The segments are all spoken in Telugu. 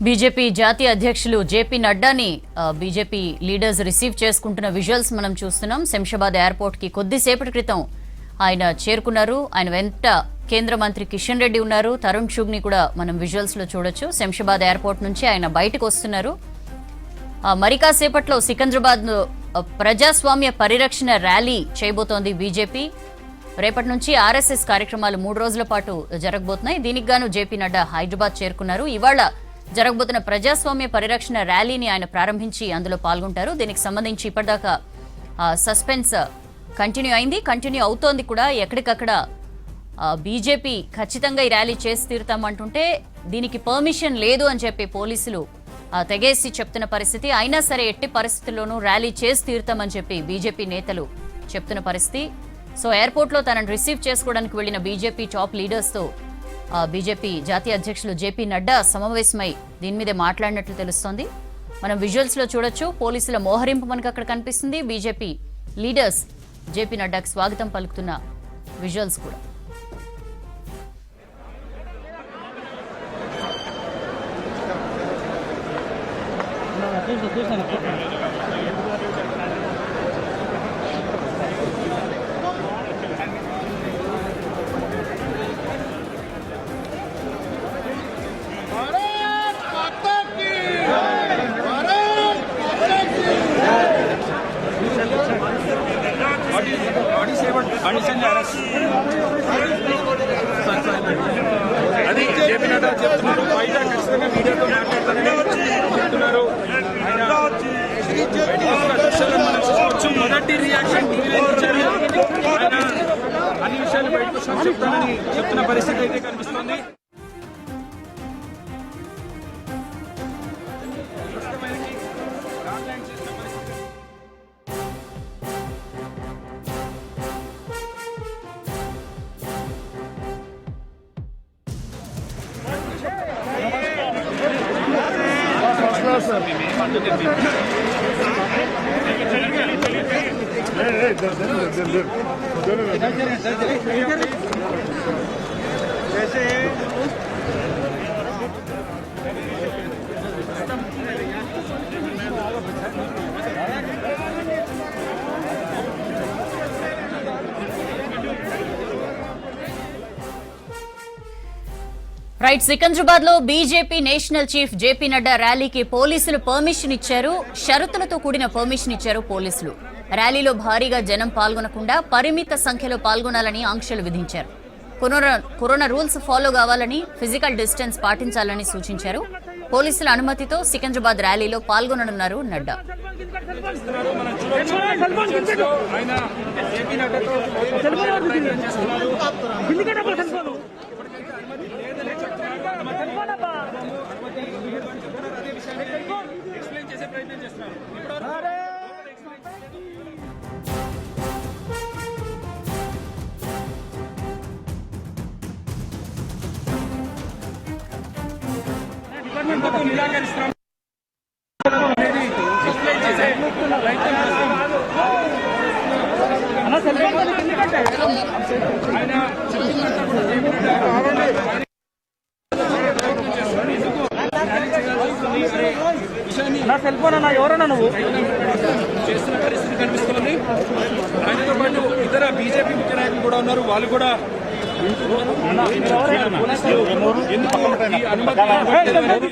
బీజేపీ జాతీయ అధ్యక్షులు జేపీ నడ్డాని బీజేపీ లీడర్స్ రిసీవ్ చేసుకుంటున్న విజువల్స్ మనం చూస్తున్నాం. శంషాబాద్ ఎయిర్పోర్ట్ కి కొద్దిసేపటి క్రితం ఆయన చేరుకున్నారు. ఆయన వెంట కేంద్ర మంత్రి కిషన్ రెడ్డి ఉన్నారు. తరుణ్ చుగ్ని కూడా మనం విజువల్స్ లో చూడొచ్చు. శంషాబాద్ ఎయిర్పోర్ట్ నుంచి ఆయన బయటకు వస్తున్నారు. మరి కాసేపట్లో సికింద్రాబాద్ ప్రజాస్వామ్య పరిరక్షణ ర్యాలీ చేయబోతోంది బీజేపీ. రేపటి నుంచి ఆర్ఎస్ఎస్ కార్యక్రమాలు 3 రోజుల పాటు జరగబోతున్నాయి. దీనికి గాను జేపీ నడ్డా హైదరాబాద్ చేరుకున్నారు. ఇవాళ జరగబోతున్న ప్రజాస్వామ్య పరిరక్షణ ర్యాలీని ఆయన ప్రారంభించి అందులో పాల్గొంటారు. దీనికి సంబంధించి ఇప్పటిదాకా సస్పెన్స్ కంటిన్యూ అవుతోంది కూడా. ఎక్కడికక్కడ బీజేపీ ఖచ్చితంగా ఈ ర్యాలీ చేసి తీరుతామంటుంటే దీనికి పర్మిషన్ లేదు అని చెప్పి పోలీసులు తెగేసి చెప్తున్న పరిస్థితి. అయినా సరే ఎట్టి పరిస్థితుల్లోనూ ర్యాలీ చేసి తీరుతామని చెప్పి బీజేపీ నేతలు చెప్తున్న పరిస్థితి. సో ఎయిర్పోర్ట్లో తనను రిసీవ్ చేసుకోవడానికి వెళ్లిన బీజేపీ టాప్ లీడర్స్తో బీజేపీ జాతీయ అధ్యక్షులు జేపీ నడ్డా సమావేశమై దీని మీదే మాట్లాడినట్లు తెలుస్తోంది. మనం విజువల్స్ లో చూడొచ్చు. పోలీసుల మోహరింపు మనకు అక్కడ కనిపిస్తుంది. బీజేపీ లీడర్స్ జేపీ నడ్డాకి స్వాగతం పలుకుతున్న విజువల్స్ కూడా. అది జేపీ నడ్డా చెప్తున్నారు. బయట ఖచ్చితంగా మీడియాతో మాట్లాడుతున్నారు. మొదటి రియాక్షన్ ఆయన అన్ని విషయాలు బయటకు చెప్తానని చెప్తున్న పరిస్థితి అయితే కనిపిస్తోంది. రైట్, సికింద్రాబాద్ లో BJP national chief JP Nadda ర్యాలీకి పోలీసులు పర్మిషన్ ఇచ్చారు. షరతులతో కూడిన పర్మిషన్ ఇచ్చారు పోలీసులు. ర్యాలీలో భారీగా జనం పాల్గొనకుండా పరిమిత సంఖ్యలో పాల్గొనాలని ఆంక్షలు విధించారు. కరోనా రూల్స్ ఫాలో కావాలని, ఫిజికల్ డిస్టెన్స్ పాటించాలని సూచించారు. పోలీసుల అనుమతితో సికింద్రాబాద్ ర్యాలీలో పాల్గొననున్నారు నడ్డా. నిరాకరిస్తున్నాం. సెల్ ఫోన్ అన్న ఎవరన్నా నువ్వు చేస్తున్న పరిస్థితి కనిపిస్తుంది. ఆయనతో పాటు ఇతర బీజేపీ ముఖ్య నాయకులు కూడా ఉన్నారు. వాళ్ళు కూడా అనుమతి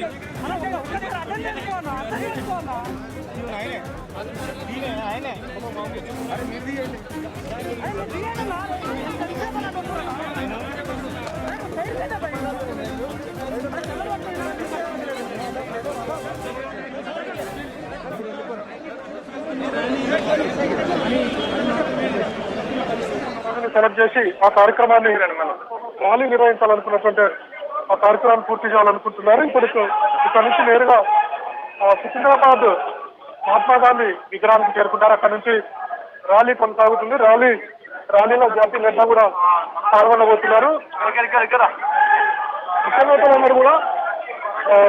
సెలెక్ట్ చేసి ఆ కార్యక్రమాన్ని ర్యాలీ నిర్వహించాలనుకున్నటువంటి ఆ కార్యక్రమాన్ని పూర్తి చేయాలనుకుంటున్నారు. ఇప్పుడు ఇక్కడ నుంచి నేరుగా సికింద్రాబాద్ మహాత్మా గాంధీ విగ్రహానికి చేరుకుంటారు. అక్కడ నుంచి ర్యాలీ కొనసాగుతుంది. ర్యాలీలో జాతీయ నేత కూడా పాల్గొనబోతున్నారు. ముఖ్య నేతలందరూ కూడా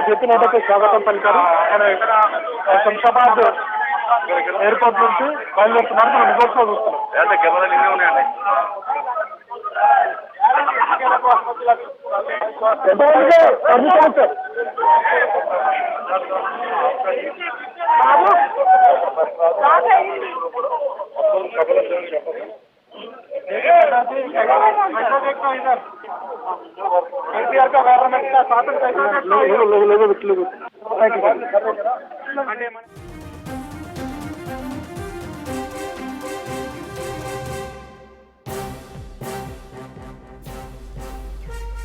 జేపీ నడ్డాకు స్వాగతం పలికారు. ఆయన శంషాబాద్ ఎయిర్పోర్ట్ నుంచి బయలుదేరుతున్నారు. మనం రిపోర్ట్ లో చూస్తున్నాం. ఎంతమందికి పర్మిషన్ ఇచ్చారు? केसीआर का गवर्नमेंट का शासन कैसा देखते हो? लोग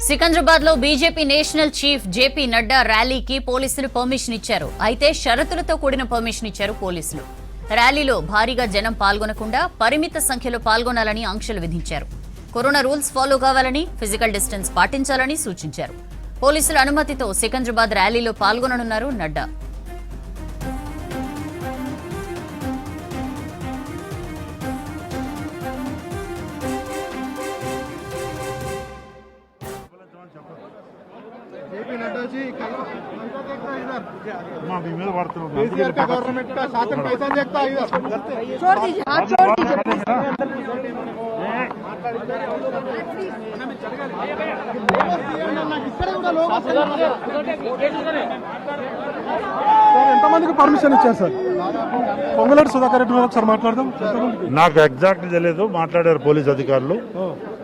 సికింద్రాబాద్ లో BJP national chief JP Nadda ర్యాలీకి పోలీసులు పర్మిషన్ ఇచ్చారు. అయితే షరతులతో కూడిన పర్మిషన్ ఇచ్చారు పోలీసులు. ర్యాలీలో భారీగా జనం పాల్గొనకుండా పరిమిత సంఖ్యలో పాల్గొనాలని ఆంక్షలు విధించారు. కరోనా రూల్స్ ఫాలో కావాలని, ఫిజికల్ డిస్టెన్స్ పాటించాలని సూచించారు. పోలీసుల అనుమతితో సికింద్రాబాద్ ర్యాలీలో పాల్గొననున్నారు నడ్డా. केसीआर का गवर्नमेंट का शासन कैसा देखता है? छोड़ दीजिए, हाथ छोड़ दीजिए। ఎంతమందికి పర్మిషన్ ఇచ్చారు సార్? పొంగులేటి సుధాకర్ రెడ్డి ఒకసారి మాట్లాడదాం. నాకు ఎగ్జాక్ట్ తెలియదు, మాట్లాడారు పోలీస్ అధికారులు.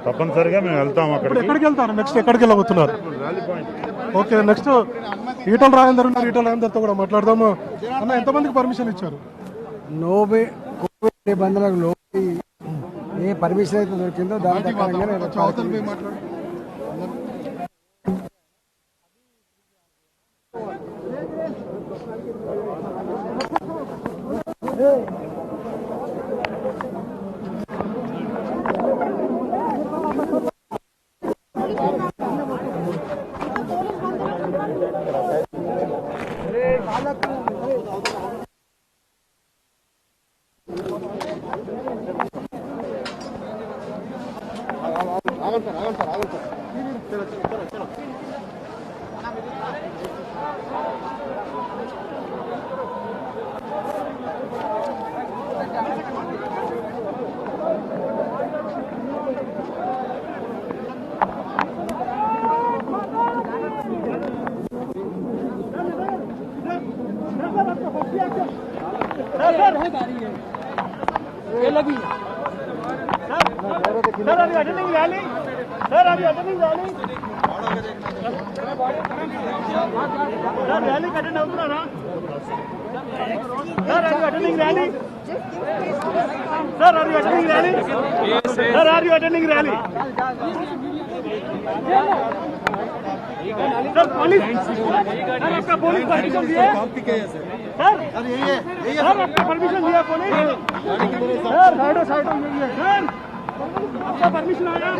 తప్పనిసరిగా మేము వెళ్తాం. ఎక్కడికి వెళ్తారు? నెక్స్ట్ ఎక్కడికి వెళ్ళబోతున్నారు? ఓకే, నెక్స్ట్ ఈటల రాజేందర్ ఉన్నారు. ఈటల రాజేందర్తో కూడా మాట్లాడదాము. అన్న, ఎంతమందికి పర్మిషన్ ఇచ్చారు? కోవిడ్ నిబంధనలకు లోబడి ఏ పర్మిషన్ అయితే దొరికిందో దాని ప్రకారంగానే परमिशन दिया पुलिस? आपका परमिशन आया?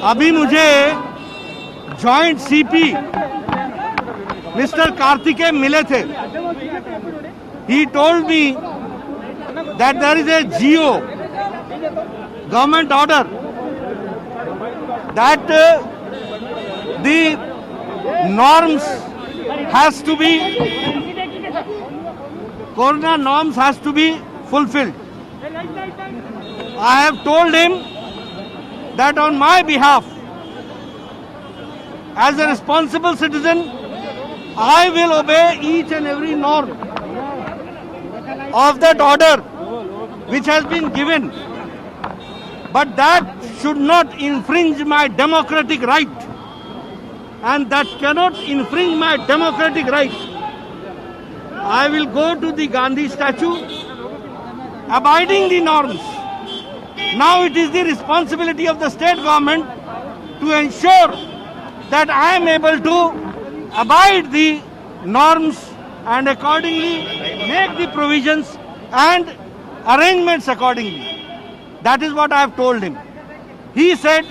अभी मुझे जॉइंट सीपी मिस्टर कार्तिकेय मिले थे, he told me that there is a GO, government order, that the norms has to be, corona norms has to be fulfilled. I have told him that on my behalf, as a responsible citizen, I will obey each and every norm of that order which has been given, but that should not infringe my democratic right, and that cannot infringe my democratic right. I will go to the Gandhi statue, abiding the norms. Now it is the responsibility of the state government to ensure that I am able to abide the norms and accordingly make the provisions and arrangements accordingly. That is what I have told him. He said,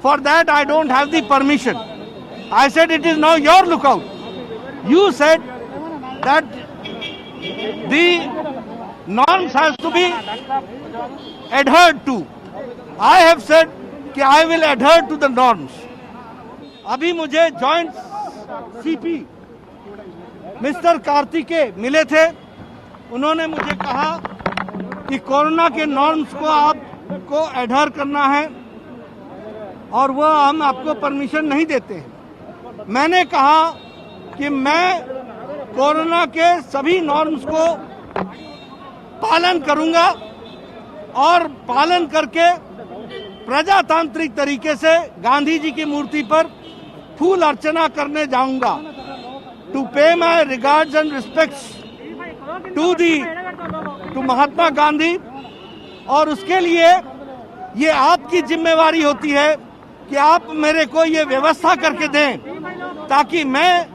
for that I don't have the permission. I said, it is now your lookout. You said that the norms has to be adhered to. I have said कि I will adhere to the norms. अभी मुझे जॉइंट सीपी मिस्टर कार्तिकेय मिले थे, उन्होंने मुझे कहा कि कोरोना के नॉर्म्स को आपको एडहर करना है और वो हम आपको परमिशन नहीं देते हैं। मैंने कहा कि मैं कोरोना के सभी नॉर्म्स को पालन करूंगा और पालन करके प्रजातांत्रिक तरीके से गांधी जी की मूर्ति पर फूल अर्चना करने जाऊंगा, to pay my regards and respects to Mahatma Gandhi. और उसके लिए ये आपकी जिम्मेवारी होती है कि आप मेरे को ये व्यवस्था करके दें ताकि मैं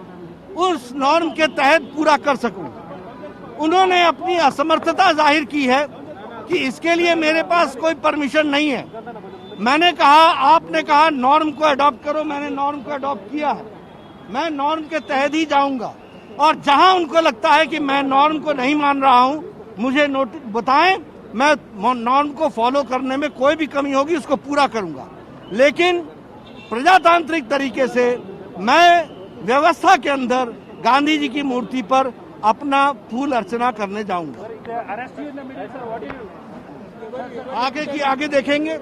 उस नॉर्म के तहत पूरा कर सकूं। उन्होंने अपनी असमर्थता जाहिर की है कि इसके लिए मेरे पास कोई परमिशन नहीं है। मैंने कहा, आपने कहा नॉर्म को अडॉप्ट करो, मैंने नॉर्म को अडॉप्ट किया है। मैं नॉर्म के तहत ही जाऊंगा और जहां उनको लगता है कि मैं नॉर्म को नहीं मान रहा हूं, मुझे नोटिस बताएं, मैं नॉर्म को फॉलो करने में कोई भी कमी होगी उसको पूरा करूंगा। लेकिन प्रजातांत्रिक तरीके से मैं व्यवस्था के अंदर गांधी जी की मूर्ति पर अपना फूल अर्चना करने जाऊंगा। आगे की आगे देखेंगे।